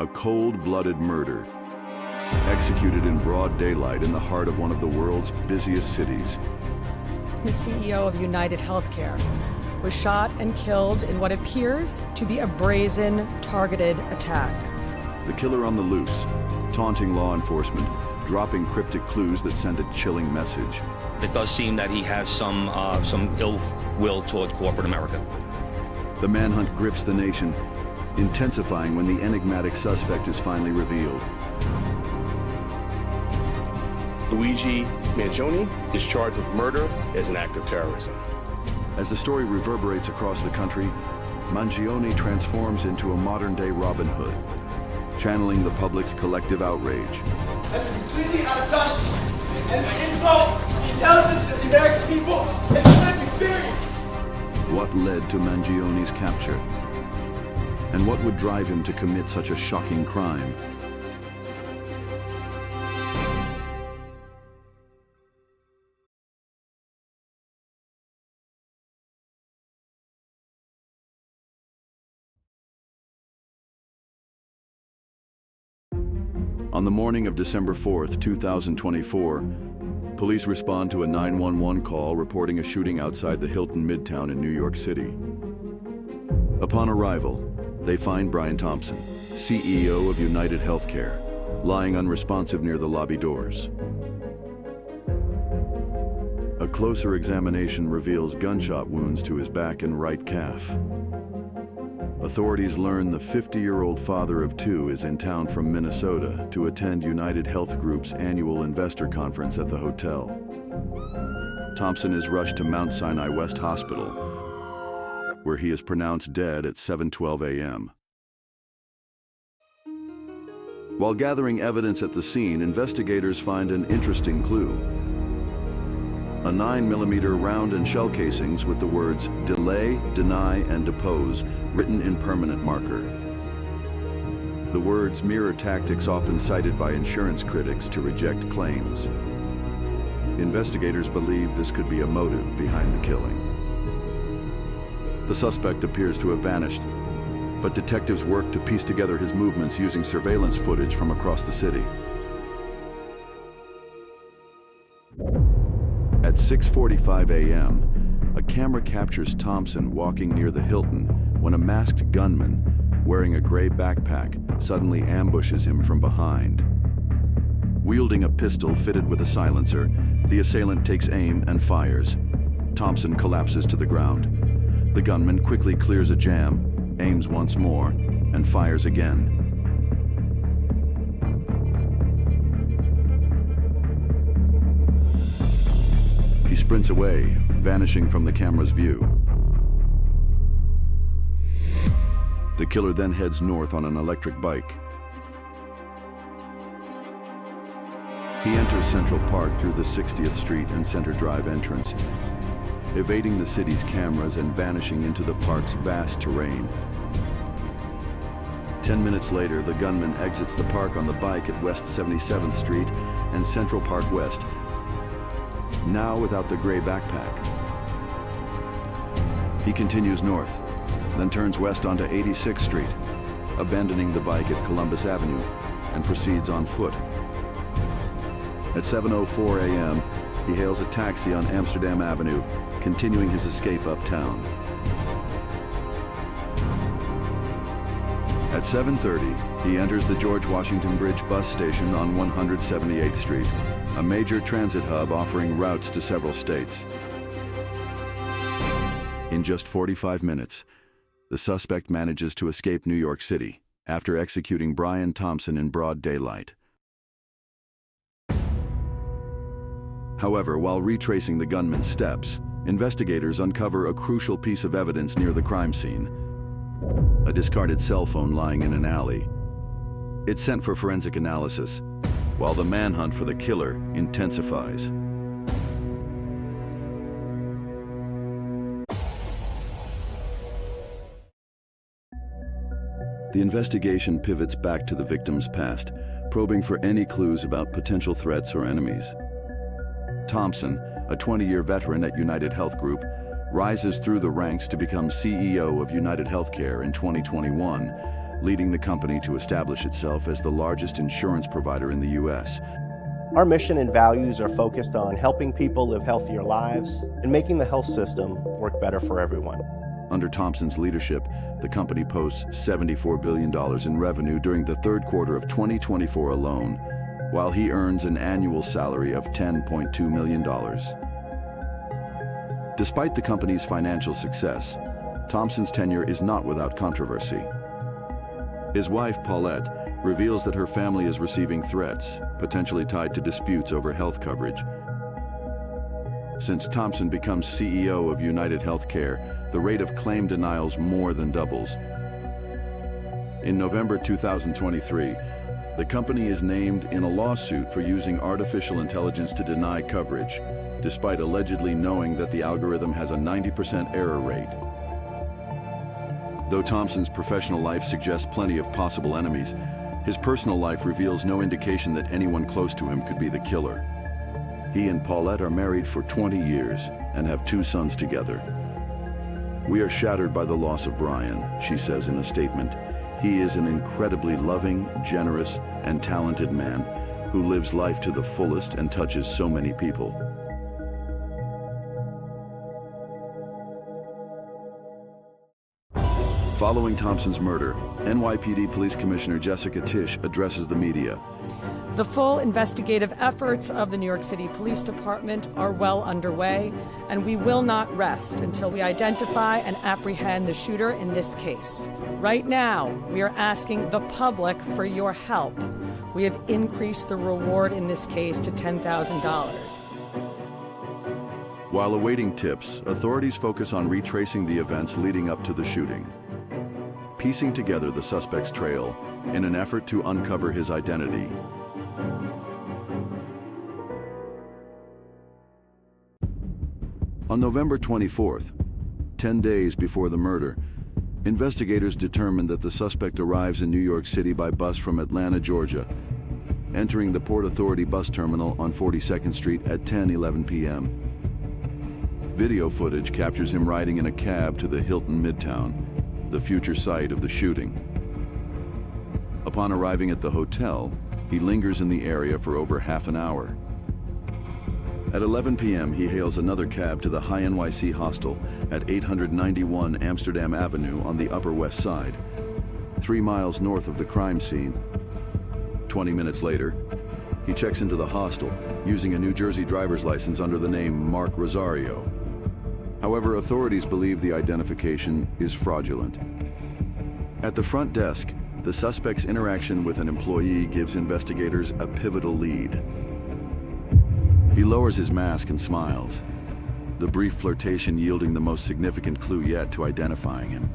a cold-blooded murder, executed in broad daylight in the heart of one of the world's busiest cities. The CEO of UnitedHealthcare was shot and killed in what appears to be a brazen, targeted attack. The killer on the loose, taunting law enforcement, dropping cryptic clues that send a chilling message. It does seem that he has some ill will toward corporate America. The manhunt grips the nation, intensifying when the enigmatic suspect is finally revealed. Luigi Mangione is charged with murder as an act of terrorism. As the story reverberates across the country, Mangione transforms into a modern-day Robin Hood, channeling the public's collective outrage. That's completely out of touch and an insult to the intelligence of the American people and the lived experience. What led to Mangione's capture? And what would drive him to commit such a shocking crime? On the morning of December 4th, 2024, police respond to a 911 call reporting a shooting outside the Hilton Midtown in New York City. Upon arrival, they find Brian Thompson, CEO of UnitedHealthcare, lying unresponsive near the lobby doors. A closer examination reveals gunshot wounds to his back and right calf. Authorities learn the 50-year-old father of two is in town from Minnesota to attend United Health Group's annual investor conference at the hotel. Thompson is rushed to Mount Sinai West Hospital, where he is pronounced dead at 7:12 a.m. While gathering evidence at the scene, investigators find an interesting clue. A 9mm round and shell casings with the words delay, deny, and depose written in permanent marker. The words mirror tactics often cited by insurance critics to reject claims. Investigators believe this could be a motive behind the killing. The suspect appears to have vanished, but detectives work to piece together his movements using surveillance footage from across the city. At 6:45 a.m., a camera captures Thompson walking near the Hilton when a masked gunman, wearing a gray backpack, suddenly ambushes him from behind. Wielding a pistol fitted with a silencer, the assailant takes aim and fires. Thompson collapses to the ground. The gunman quickly clears a jam, aims once more, and fires again. He sprints away, vanishing from the camera's view. The killer then heads north on an electric bike. He enters Central Park through the 60th Street and Center Drive entrance, evading the city's cameras and vanishing into the park's vast terrain. 10 minutes later, the gunman exits the park on the bike at West 77th Street and Central Park West, now without the gray backpack. He continues north, then turns west onto 86th Street, abandoning the bike at Columbus Avenue, and proceeds on foot. At 7:04 a.m., he hails a taxi on Amsterdam Avenue, continuing his escape uptown. At 7:30, he enters the George Washington Bridge bus station on 178th Street, a major transit hub offering routes to several states. In just 45 minutes, the suspect manages to escape New York City after executing Brian Thompson in broad daylight. However, while retracing the gunman's steps, investigators uncover a crucial piece of evidence near the crime scene: a discarded cell phone lying in an alley. It's sent for forensic analysis, while the manhunt for the killer intensifies. The investigation pivots back to the victim's past, probing for any clues about potential threats or enemies. Thompson, a 20-year veteran at United Health Group, rises through the ranks to become CEO of UnitedHealthcare in 2021, leading the company to establish itself as the largest insurance provider in the U.S. Our mission and values are focused on helping people live healthier lives and making the health system work better for everyone. Under Thompson's leadership, the company posts $74 billion in revenue during the third quarter of 2024 alone, while he earns an annual salary of $10.2 million. Despite the company's financial success, Thompson's tenure is not without controversy. His wife, Paulette, reveals that her family is receiving threats, potentially tied to disputes over health coverage. Since Thompson becomes CEO of UnitedHealthcare, the rate of claim denials more than doubles. In November 2023, the company is named in a lawsuit for using artificial intelligence to deny coverage, despite allegedly knowing that the algorithm has a 90% error rate. Though Thompson's professional life suggests plenty of possible enemies, his personal life reveals no indication that anyone close to him could be the killer. He and Paulette are married for 20 years and have 2 sons together. "We are shattered by the loss of Brian," she says in a statement. "He is an incredibly loving, generous, and talented man who lives life to the fullest and touches so many people." Following Thompson's murder, NYPD Police Commissioner Jessica Tisch addresses the media. The full investigative efforts of the New York City Police Department are well underway, and we will not rest until we identify and apprehend the shooter in this case. Right now, we are asking the public for your help. We have increased the reward in this case to $10,000. While awaiting tips, authorities focus on retracing the events leading up to the shooting, piecing together the suspect's trail in an effort to uncover his identity. On November 24th, 10 days before the murder, investigators determined that the suspect arrives in New York City by bus from Atlanta, Georgia, entering the Port Authority bus terminal on 42nd Street at 10:11 p.m. Video footage captures him riding in a cab to the Hilton Midtown, the future site of the shooting. Upon arriving at the hotel, he lingers in the area for over half an hour. At 11 p.m., he hails another cab to the High NYC hostel at 891 Amsterdam Avenue on the Upper West Side, 3 miles north of the crime scene. 20 minutes later, he checks into the hostel using a New Jersey driver's license under the name Mark Rosario. However, authorities believe the identification is fraudulent. At the front desk, the suspect's interaction with an employee gives investigators a pivotal lead. He lowers his mask and smiles, the brief flirtation yielding the most significant clue yet to identifying him.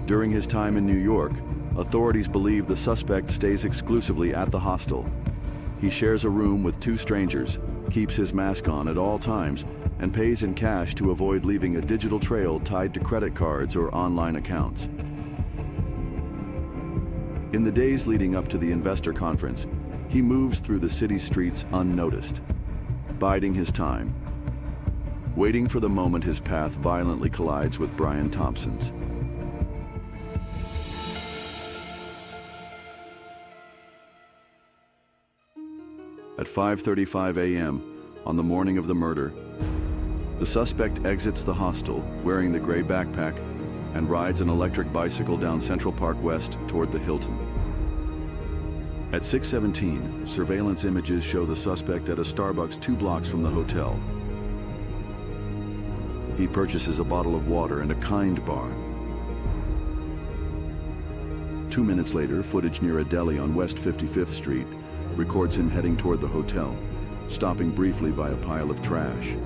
During his time in New York, authorities believe the suspect stays exclusively at the hostel. He shares a room with 2 strangers, keeps his mask on at all times, and pays in cash to avoid leaving a digital trail tied to credit cards or online accounts. In the days leading up to the investor conference, he moves through the city streets unnoticed, biding his time, waiting for the moment his path violently collides with Brian Thompson's. At 5:35 a.m. on the morning of the murder, the suspect exits the hostel wearing the gray backpack and rides an electric bicycle down Central Park West toward the Hilton. At 6:17, surveillance images show the suspect at a Starbucks 2 blocks from the hotel. He purchases a bottle of water and a Kind bar. 2 minutes later, footage near a deli on West 55th Street records him heading toward the hotel, stopping briefly by a pile of trash.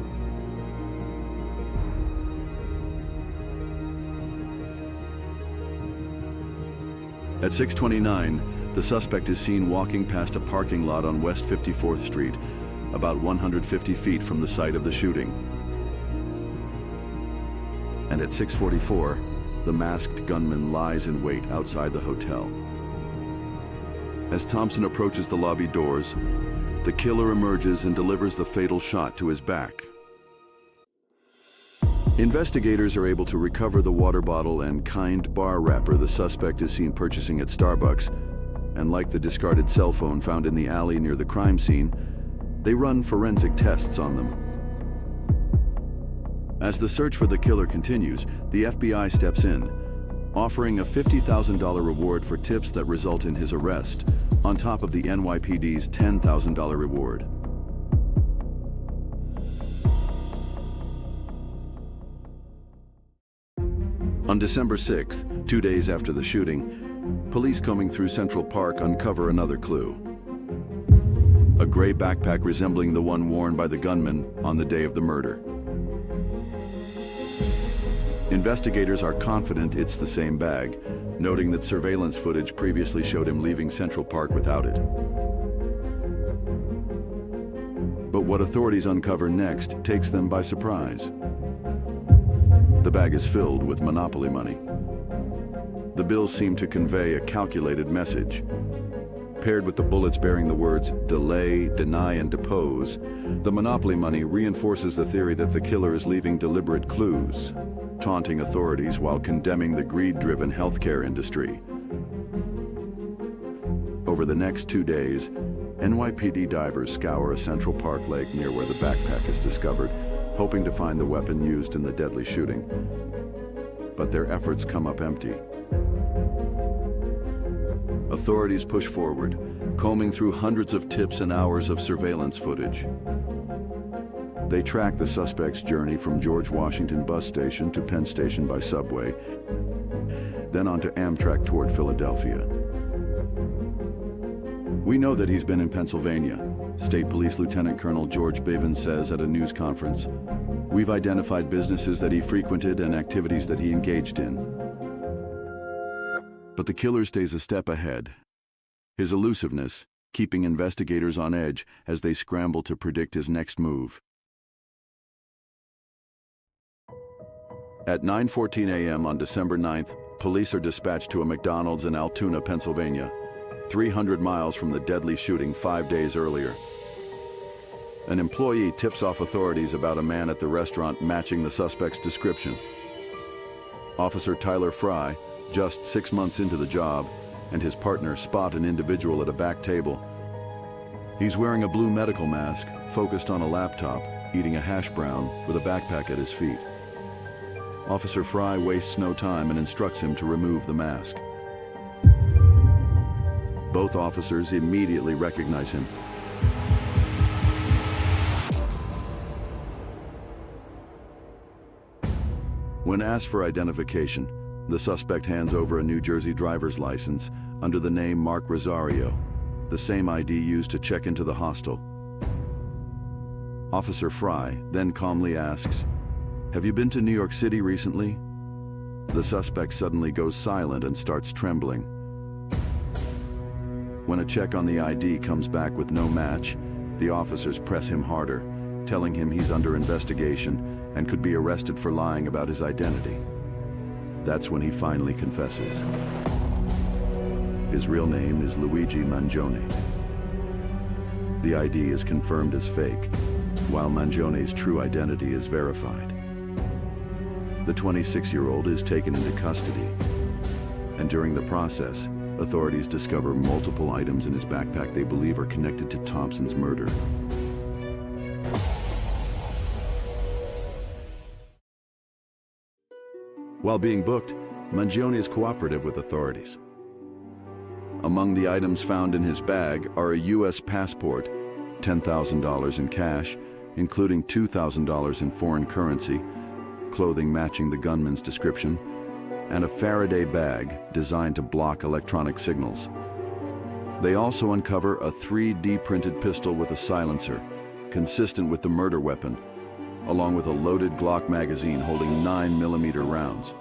At 6:29, the suspect is seen walking past a parking lot on West 54th Street, about 150 feet from the site of the shooting. And at 6:44, the masked gunman lies in wait outside the hotel. As Thompson approaches the lobby doors, the killer emerges and delivers the fatal shot to his back. Investigators are able to recover the water bottle and Kind bar wrapper the suspect is seen purchasing at Starbucks, and like the discarded cell phone found in the alley near the crime scene, they run forensic tests on them. As the search for the killer continues, the FBI steps in, offering a $50,000 reward for tips that result in his arrest, on top of the NYPD's $10,000 reward. On December 6th, 2 days after the shooting, police combing through Central Park uncover another clue. A gray backpack resembling the one worn by the gunman on the day of the murder. Investigators are confident it's the same bag, noting that surveillance footage previously showed him leaving Central Park without it. But what authorities uncover next takes them by surprise. The bag is filled with Monopoly money. The bills seem to convey a calculated message. Paired with the bullets bearing the words delay, deny, and depose, the Monopoly money reinforces the theory that the killer is leaving deliberate clues, taunting authorities while condemning the greed-driven healthcare industry. Over the next 2 days, NYPD divers scour a Central Park lake near where the backpack is discovered, hoping to find the weapon used in the deadly shooting. But their efforts come up empty. Authorities push forward, combing through hundreds of tips and hours of surveillance footage. They track the suspect's journey from George Washington bus station to Penn Station by subway, then onto Amtrak toward Philadelphia. We know that he's been in Pennsylvania, State Police Lieutenant Colonel George Bavin says at a news conference. We've identified businesses that he frequented and activities that he engaged in. But the killer stays a step ahead. His elusiveness keeping investigators on edge as they scramble to predict his next move. At 9:14 a.m. on December 9th, police are dispatched to a McDonald's in Altoona, Pennsylvania, 300 miles from the deadly shooting 5 days earlier. An employee tips off authorities about a man at the restaurant matching the suspect's description. Officer Tyler Fry, just 6 months into the job, and his partner spot an individual at a back table. He's wearing a blue medical mask, focused on a laptop, eating a hash brown with a backpack at his feet. Officer Fry wastes no time and instructs him to remove the mask. Both officers immediately recognize him. When asked for identification, the suspect hands over a New Jersey driver's license under the name Mark Rosario, the same ID used to check into the hostel. Officer Fry then calmly asks, "Have you been to New York City recently?" The suspect suddenly goes silent and starts trembling. When a check on the ID comes back with no match, the officers press him harder, telling him he's under investigation and could be arrested for lying about his identity. That's when he finally confesses. His real name is Luigi Mangione. The ID is confirmed as fake, while Mangione's true identity is verified. The 26-year-old is taken into custody, and during the process, authorities discover multiple items in his backpack they believe are connected to Thompson's murder. While being booked, Mangione is cooperative with authorities. Among the items found in his bag are a U.S. passport, $10,000 in cash, including $2,000 in foreign currency, clothing matching the gunman's description, and a Faraday bag designed to block electronic signals. They also uncover a 3D printed pistol with a silencer, consistent with the murder weapon, along with a loaded Glock magazine holding 9mm rounds.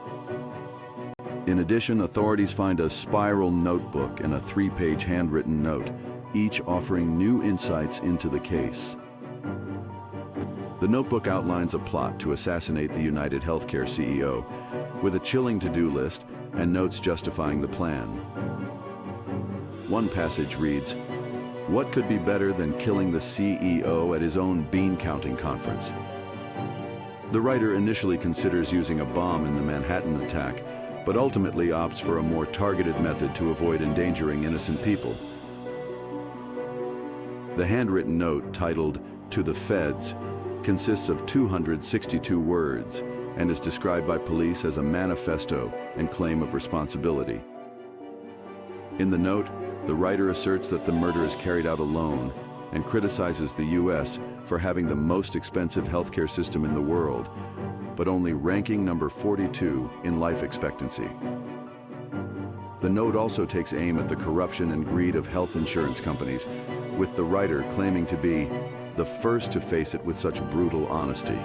In addition, authorities find a spiral notebook and a 3-page handwritten note, each offering new insights into the case. The notebook outlines a plot to assassinate the UnitedHealthcare CEO, with a chilling to-do list and notes justifying the plan. One passage reads, "What could be better than killing the CEO at his own bean-counting conference?" The writer initially considers using a bomb in the Manhattan attack, but ultimately opts for a more targeted method to avoid endangering innocent people. The handwritten note, titled "To the Feds," consists of 262 words and is described by police as a manifesto and claim of responsibility. In the note, the writer asserts that the murder is carried out alone and criticizes the U.S. for having the most expensive healthcare system in the world, but only ranking number 42 in life expectancy. The note also takes aim at the corruption and greed of health insurance companies, with the writer claiming to be the first to face it with such brutal honesty.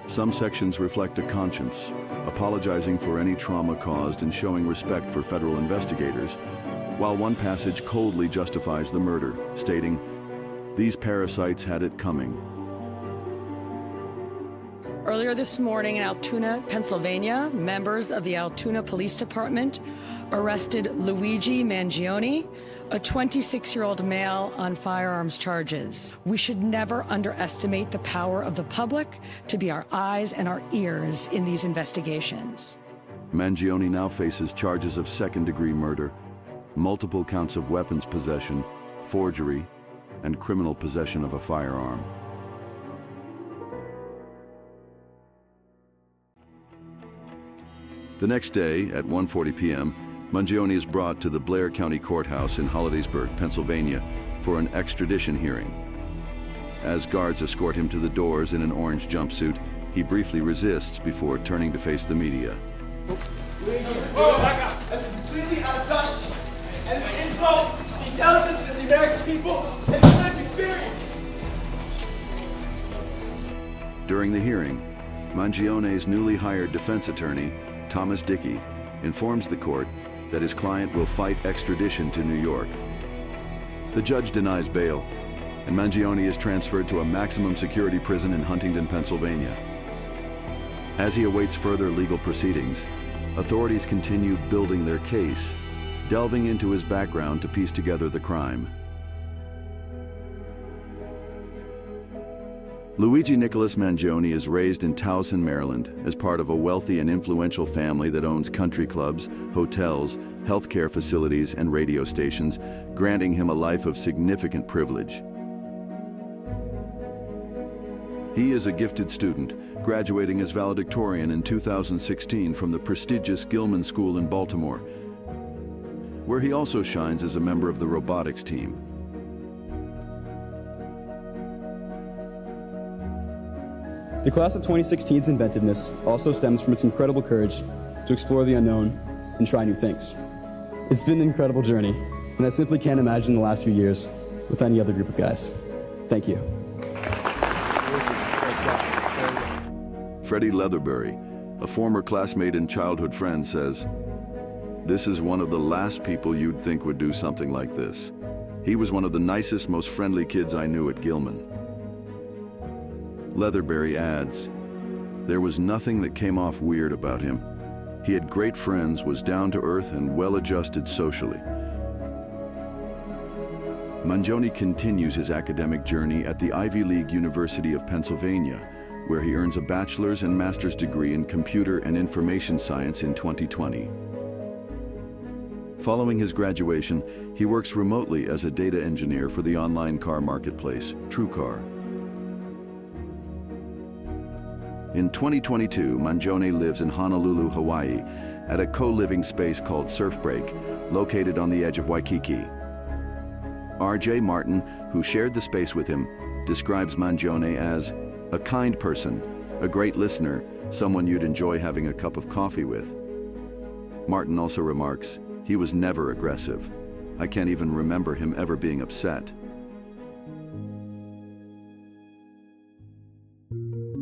Some sections reflect a conscience, apologizing for any trauma caused and showing respect for federal investigators, while one passage coldly justifies the murder, stating, "These parasites had it coming." Earlier this morning in Altoona, Pennsylvania, members of the Altoona Police Department arrested Luigi Mangione, a 26-year-old male, on firearms charges. We should never underestimate the power of the public to be our eyes and our ears in these investigations. Mangione now faces charges of second-degree murder, multiple counts of weapons possession, forgery, and criminal possession of a firearm. The next day, at 1:40 p.m., Mangione is brought to the Blair County Courthouse in Hollidaysburg, Pennsylvania, for an extradition hearing. As guards escort him to the doors in an orange jumpsuit, he briefly resists before turning to face the media. That's completely out of touch and an insult to the intelligence of the American people and the lived experience. During the hearing, Mangione's newly hired defense attorney, Thomas Dickey, informs the court that his client will fight extradition to New York. The judge denies bail, and Mangione is transferred to a maximum security prison in Huntington, Pennsylvania. As he awaits further legal proceedings, authorities continue building their case, delving into his background to piece together the crime. Luigi Nicholas Mangione is raised in Towson, Maryland, as part of a wealthy and influential family that owns country clubs, hotels, healthcare facilities, and radio stations, granting him a life of significant privilege. He is a gifted student, graduating as valedictorian in 2016 from the prestigious Gilman School in Baltimore, where he also shines as a member of the robotics team. The class of 2016's inventiveness also stems from its incredible courage to explore the unknown and try new things. It's been an incredible journey, and I simply can't imagine the last few years with any other group of guys. Thank you. Freddie Leatherbury, a former classmate and childhood friend, says, "This is one of the last people you'd think would do something like this. He was one of the nicest, most friendly kids I knew at Gilman." Leatherbury adds, "There was nothing that came off weird about him. He had great friends, was down to earth, and well-adjusted socially." Mangione continues his academic journey at the Ivy League University of Pennsylvania, where he earns a bachelor's and master's degree in computer and information science in 2020. Following his graduation, he works remotely as a data engineer for the online car marketplace, TrueCar. In 2022, Mangione lives in Honolulu, Hawaii, at a co-living space called Surfbreak, located on the edge of Waikiki. R.J. Martin, who shared the space with him, describes Mangione as a kind person, a great listener, someone you'd enjoy having a cup of coffee with. Martin also remarks, "He was never aggressive. I can't even remember him ever being upset."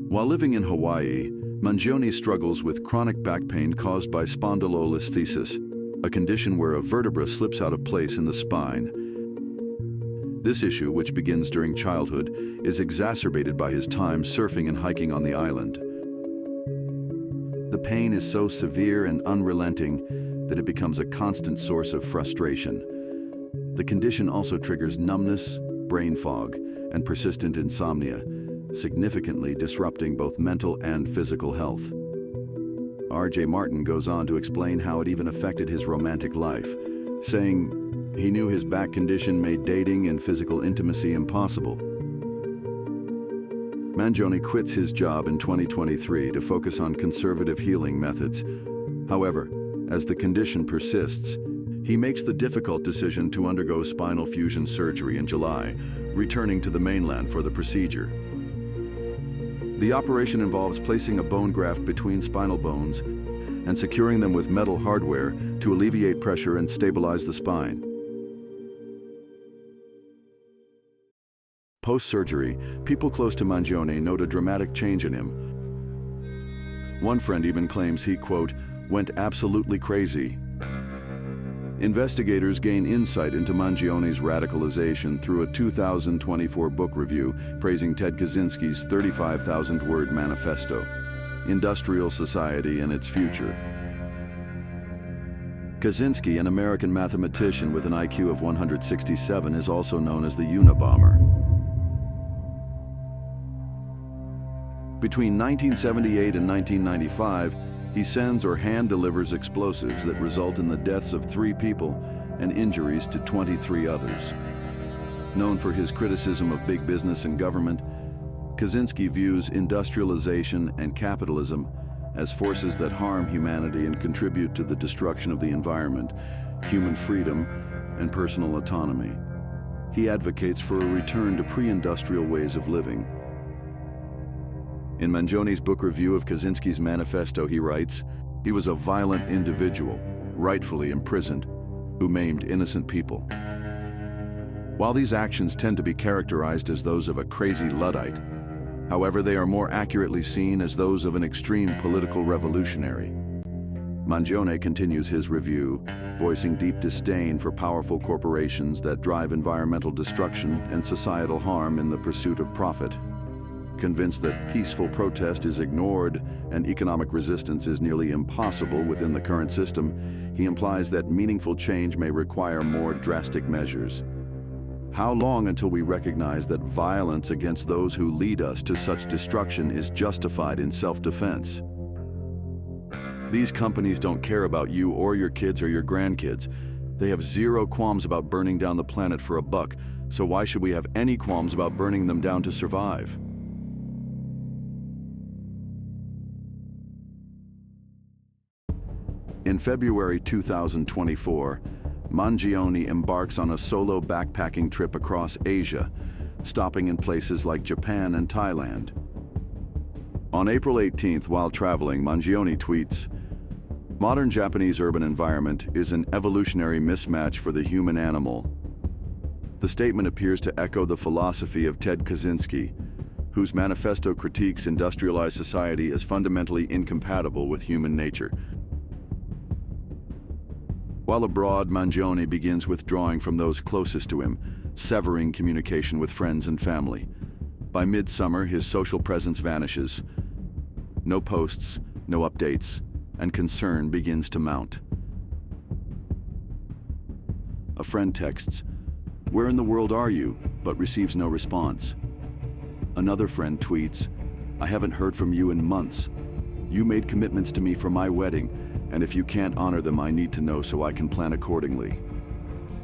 While living in Hawaii, Mangione struggles with chronic back pain caused by spondylolisthesis, a condition where a vertebra slips out of place in the spine. This issue, which begins during childhood, is exacerbated by his time surfing and hiking on the island. The pain is so severe and unrelenting that it becomes a constant source of frustration. The condition also triggers numbness, brain fog, and persistent insomnia, significantly disrupting both mental and physical health. R.J. Martin goes on to explain how it even affected his romantic life, saying he knew his back condition made dating and physical intimacy impossible. Mangione quits his job in 2023 to focus on conservative healing methods. However, as the condition persists, he makes the difficult decision to undergo spinal fusion surgery in July, returning to the mainland for the procedure. The operation involves placing a bone graft between spinal bones and securing them with metal hardware to alleviate pressure and stabilize the spine. Post-surgery, people close to Mangione note a dramatic change in him. One friend even claims he, quote, went absolutely crazy. Investigators gain insight into Mangione's radicalization through a 2024 book review praising Ted Kaczynski's 35,000-word manifesto, Industrial Society and Its Future. Kaczynski, an American mathematician with an IQ of 167, is also known as the Unabomber. Between 1978 and 1995, he sends or hand-delivers explosives that result in the deaths of 3 people and injuries to 23 others. Known for his criticism of big business and government, Kaczynski views industrialization and capitalism as forces that harm humanity and contribute to the destruction of the environment, human freedom, and personal autonomy. He advocates for a return to pre-industrial ways of living. In Mangione's book review of Kaczynski's manifesto, he writes, he was a violent individual, rightfully imprisoned, who maimed innocent people. While these actions tend to be characterized as those of a crazy Luddite, however, they are more accurately seen as those of an extreme political revolutionary. Mangione continues his review, voicing deep disdain for powerful corporations that drive environmental destruction and societal harm in the pursuit of profit. Convinced that peaceful protest is ignored and economic resistance is nearly impossible within the current system, he implies that meaningful change may require more drastic measures. How long until we recognize that violence against those who lead us to such destruction is justified in self-defense? These companies don't care about you or your kids or your grandkids. They have zero qualms about burning down the planet for a buck, so why should we have any qualms about burning them down to survive? In February 2024, Mangione embarks on a solo backpacking trip across Asia, stopping in places like Japan and Thailand. On April 18th, while traveling, Mangione tweets, "Modern Japanese urban environment is an evolutionary mismatch for the human animal." The statement appears to echo the philosophy of Ted Kaczynski, whose manifesto critiques industrialized society as fundamentally incompatible with human nature. While abroad, Mangione begins withdrawing from those closest to him, severing communication with friends and family. By midsummer, his social presence vanishes. No posts, no updates, and concern begins to mount. A friend texts, "Where in the world are you?" but receives no response. Another friend tweets, "I haven't heard from you in months. You made commitments to me for my wedding, and if you can't honor them, I need to know so I can plan accordingly."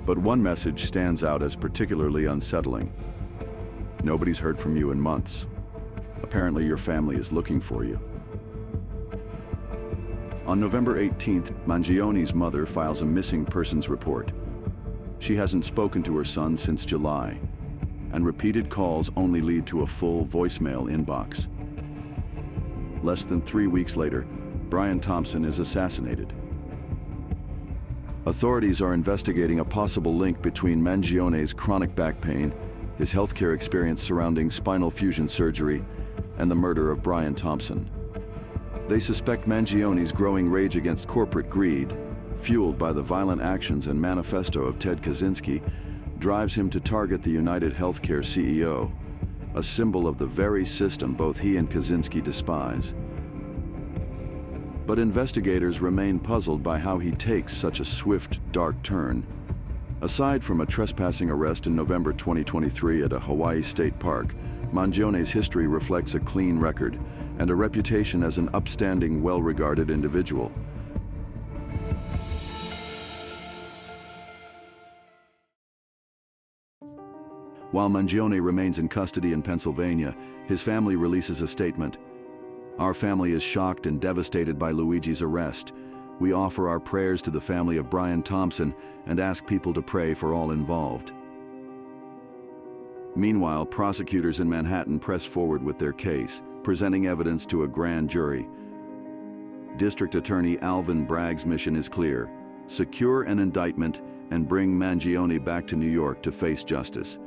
But one message stands out as particularly unsettling. "Nobody's heard from you in months. Apparently your family is looking for you." On November 18th, Mangione's mother files a missing persons report. She hasn't spoken to her son since July, and repeated calls only lead to a full voicemail inbox. Less than 3 weeks later, Brian Thompson is assassinated. Authorities are investigating a possible link between Mangione's chronic back pain, his healthcare experience surrounding spinal fusion surgery, and the murder of Brian Thompson. They suspect Mangione's growing rage against corporate greed, fueled by the violent actions and manifesto of Ted Kaczynski, drives him to target the UnitedHealthcare CEO, a symbol of the very system both he and Kaczynski despise. But investigators remain puzzled by how he takes such a swift, dark turn. Aside from a trespassing arrest in November 2023 at a Hawaii state park, Mangione's history reflects a clean record and a reputation as an upstanding, well-regarded individual. While Mangione remains in custody in Pennsylvania, his family releases a statement. "Our family is shocked and devastated by Luigi's arrest. We offer our prayers to the family of Brian Thompson and ask people to pray for all involved." Meanwhile, prosecutors in Manhattan press forward with their case, presenting evidence to a grand jury. District Attorney Alvin Bragg's mission is clear: secure an indictment and bring Mangione back to New York to face justice.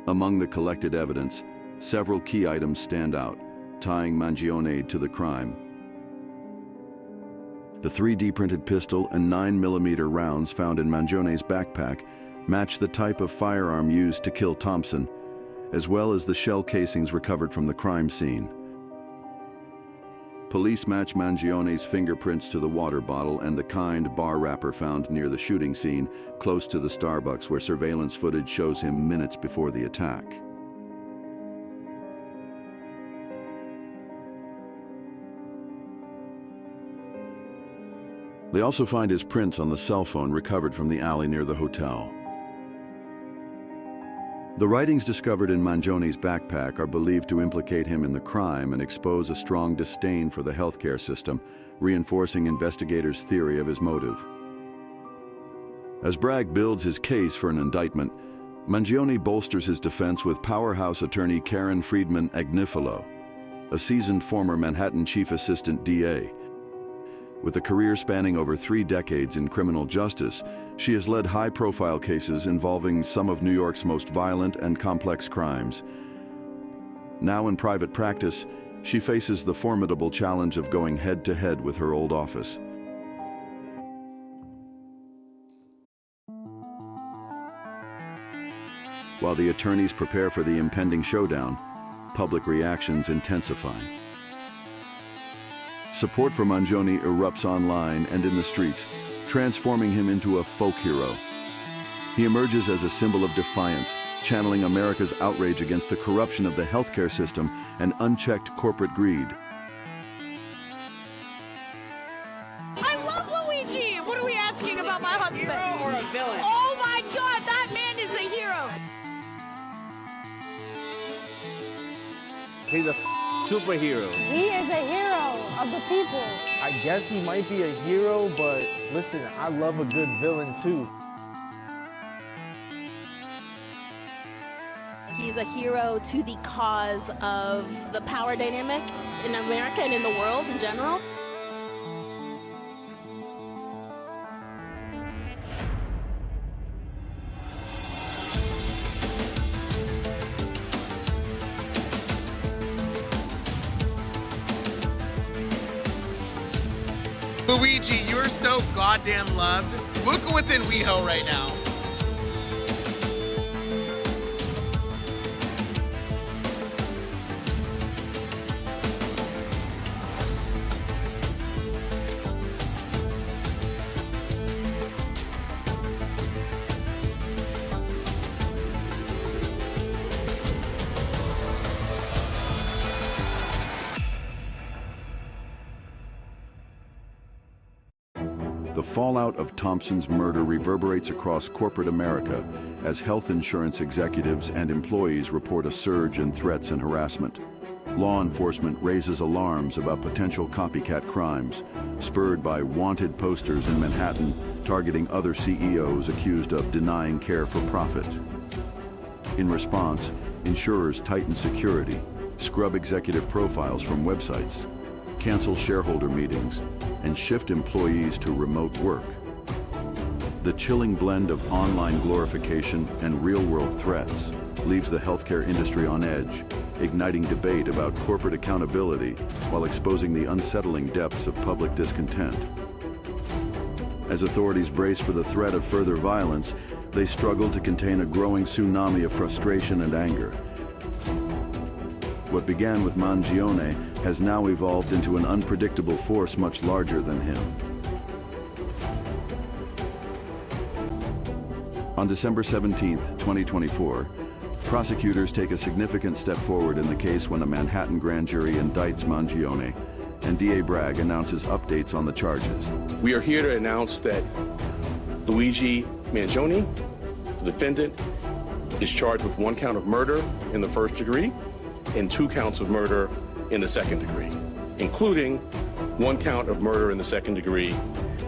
Among the collected evidence, several key items stand out, tying Mangione to the crime. The 3D printed pistol and 9mm rounds found in Mangione's backpack match the type of firearm used to kill Thompson, as well as the shell casings recovered from the crime scene. Police match Mangione's fingerprints to the water bottle and the kind bar wrapper found near the shooting scene, close to the Starbucks where surveillance footage shows him minutes before the attack. They also find his prints on the cell phone recovered from the alley near the hotel. The writings discovered in Mangione's backpack are believed to implicate him in the crime and expose a strong disdain for the healthcare system, reinforcing investigators' theory of his motive. As Bragg builds his case for an indictment, Mangione bolsters his defense with powerhouse attorney Karen Friedman Agnifilo, a seasoned former Manhattan Chief Assistant DA. With a career spanning over 3 decades in criminal justice, she has led high-profile cases involving some of New York's most violent and complex crimes. Now in private practice, she faces the formidable challenge of going head-to-head with her old office. While the attorneys prepare for the impending showdown, public reactions intensify. Support for Mangione erupts online and in the streets, transforming him into a folk hero. He emerges as a symbol of defiance, channeling America's outrage against the corruption of the healthcare system and unchecked corporate greed. I love Luigi! What are we asking about my husband? Hero or a villain? Oh my God, that man is a hero! He's a superhero. He is a hero of the people. I guess he might be a hero, but listen, I love a good villain too. He's a hero to the cause of the power dynamic in America and in the world in general. Luigi, you're so goddamn loved. Look within WeHo right now. The fallout of Thompson's murder reverberates across corporate America as health insurance executives and employees report a surge in threats and harassment. Law enforcement raises alarms about potential copycat crimes, spurred by wanted posters in Manhattan targeting other CEOs accused of denying care for profit. In response, insurers tighten security, scrub executive profiles from websites, cancel shareholder meetings, and shift employees to remote work. The chilling blend of online glorification and real-world threats leaves the healthcare industry on edge, igniting debate about corporate accountability while exposing the unsettling depths of public discontent. As authorities brace for the threat of further violence, they struggle to contain a growing tsunami of frustration and anger. What began with Mangione has now evolved into an unpredictable force much larger than him. On December 17, 2024, Prosecutors take a significant step forward in the case when a Manhattan grand jury indicts Mangione, and DA Bragg announces updates on the charges. We are here to announce that Luigi Mangione, the defendant, is charged with 1 count of murder in the first degree and 2 counts of murder in the second degree, including 1 count of murder in the second degree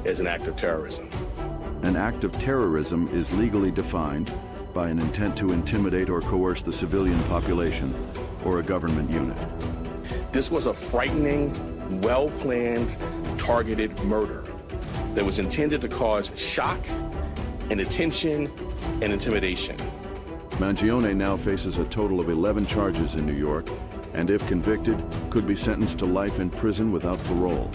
as an act of terrorism. An act of terrorism is legally defined by an intent to intimidate or coerce the civilian population or a government unit. This was a frightening, well-planned, targeted murder that was intended to cause shock and attention and intimidation. Mangione now faces a total of 11 charges in New York, and if convicted, could be sentenced to life in prison without parole.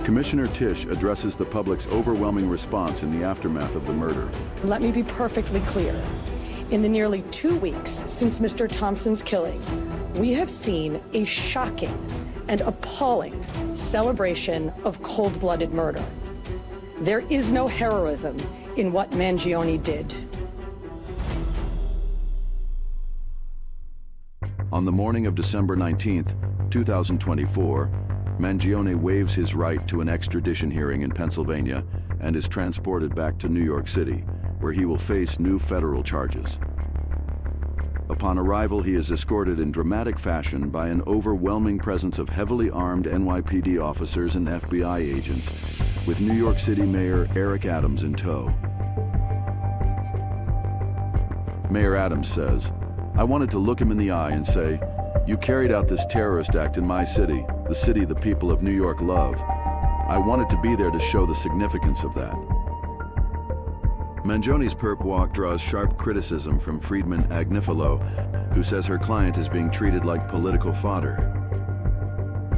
Commissioner Tisch addresses the public's overwhelming response in the aftermath of the murder. Let me be perfectly clear. In the nearly 2 weeks since Mr. Thompson's killing, we have seen a shocking and appalling celebration of cold-blooded murder. There is no heroism in what Mangione did. On the morning of December 19th, 2024, Mangione waives his right to an extradition hearing in Pennsylvania and is transported back to New York City, where he will face new federal charges. Upon arrival, he is escorted in dramatic fashion by an overwhelming presence of heavily armed NYPD officers and FBI agents, with New York City Mayor Eric Adams in tow. Mayor Adams says, "I wanted to look him in the eye and say, 'You carried out this terrorist act in my city, the city the people of New York love. I wanted to be there to show the significance of that.'" Mangione's perp walk draws sharp criticism from Freedman Agnifilo, who says her client is being treated like political fodder.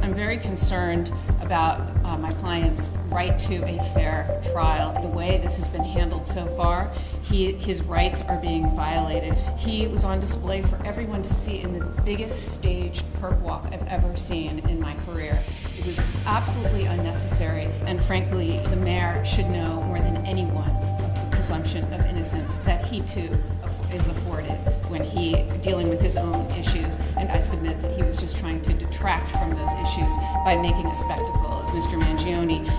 I'm very concerned about my client's right to a fair trial. The way this has been handled so far, his rights are being violated. He was on display for everyone to see in the biggest staged perp walk I've ever seen in my career. It was absolutely unnecessary, and frankly, the mayor should know more than anyone the presumption of innocence that he too is afforded when he dealing with his own issues, and I submit that he was just trying to detract from those issues by making a spectacle of Mr. Mangione.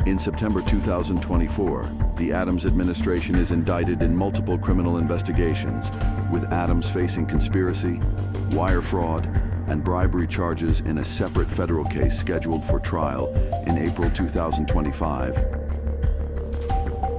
In September 2024, the Adams administration is indicted in multiple criminal investigations, with Adams facing conspiracy, wire fraud, and bribery charges in a separate federal case scheduled for trial in April 2025.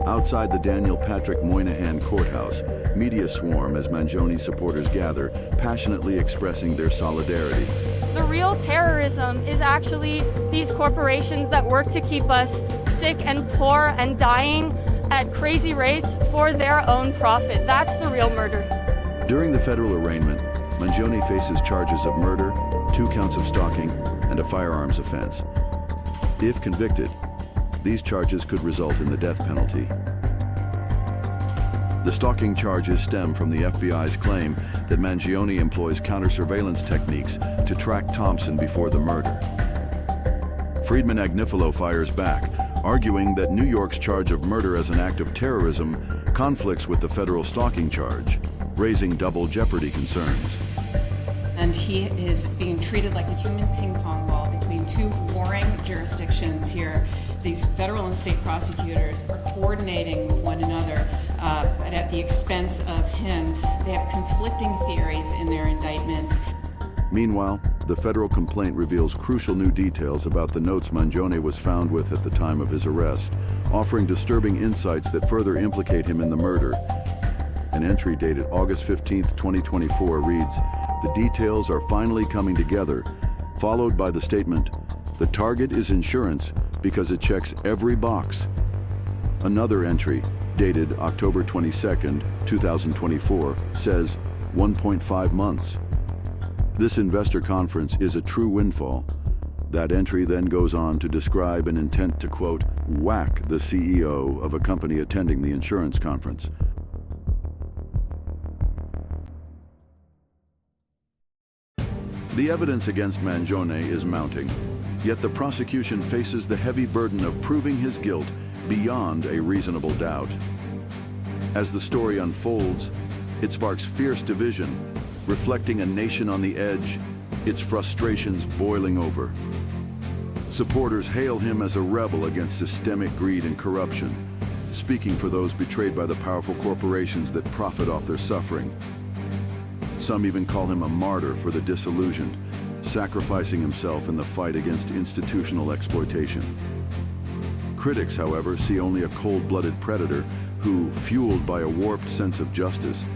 Outside the Daniel Patrick Moynihan courthouse, media swarm as Mangione supporters gather, passionately expressing their solidarity. The real terrorism is actually these corporations that work to keep us sick and poor and dying at crazy rates for their own profit. That's the real murder. During the federal arraignment, Mangione faces charges of murder, 2 counts of stalking, and a firearms offense. If convicted, these charges could result in the death penalty. The stalking charges stem from the FBI's claim that Mangione employs counter-surveillance techniques to track Thompson before the murder. Freedman Agnifilo fires back, arguing that New York's charge of murder as an act of terrorism conflicts with the federal stalking charge, raising double jeopardy concerns. And he is being treated like a human ping pong ball between 2 warring jurisdictions here. These federal and state prosecutors are coordinating with one another, but at the expense of him. They have conflicting theories in their indictments. Meanwhile, the federal complaint reveals crucial new details about the notes Mangione was found with at the time of his arrest, offering disturbing insights that further implicate him in the murder. An entry dated August 15, 2024 reads, "The details are finally coming together," followed by the statement, "The target is insurance because it checks every box." Another entry, dated October 22, 2024, says 1.5 months. This investor conference is a true windfall. That entry then goes on to describe an intent to, quote, whack the CEO of a company attending the insurance conference. The evidence against Mangione is mounting, yet the prosecution faces the heavy burden of proving his guilt beyond a reasonable doubt. As the story unfolds, It sparks fierce division, reflecting a nation on the edge, its frustrations boiling over. Supporters hail him as a rebel against systemic greed and corruption, speaking for those betrayed by the powerful corporations that profit off their suffering. Some even call him a martyr for the disillusioned, sacrificing himself in the fight against institutional exploitation. Critics, however, see only a cold-blooded predator who, fueled by a warped sense of justice,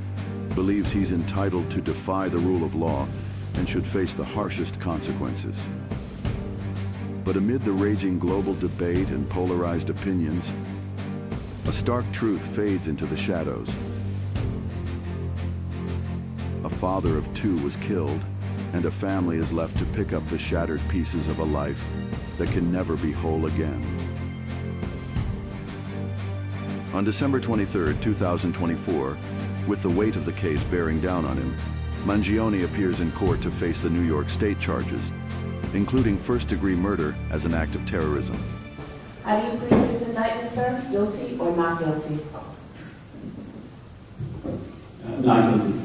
believes he's entitled to defy the rule of law and should face the harshest consequences. But amid the raging global debate and polarized opinions, a stark truth fades into the shadows. A father of two was killed, and a family is left to pick up the shattered pieces of a life that can never be whole again. On December 23, 2024, with the weight of the case bearing down on him, Mangione appears in court to face the New York State charges, including first-degree murder as an act of terrorism. How do you plead to this indictment, sir? Guilty or not guilty? Not guilty.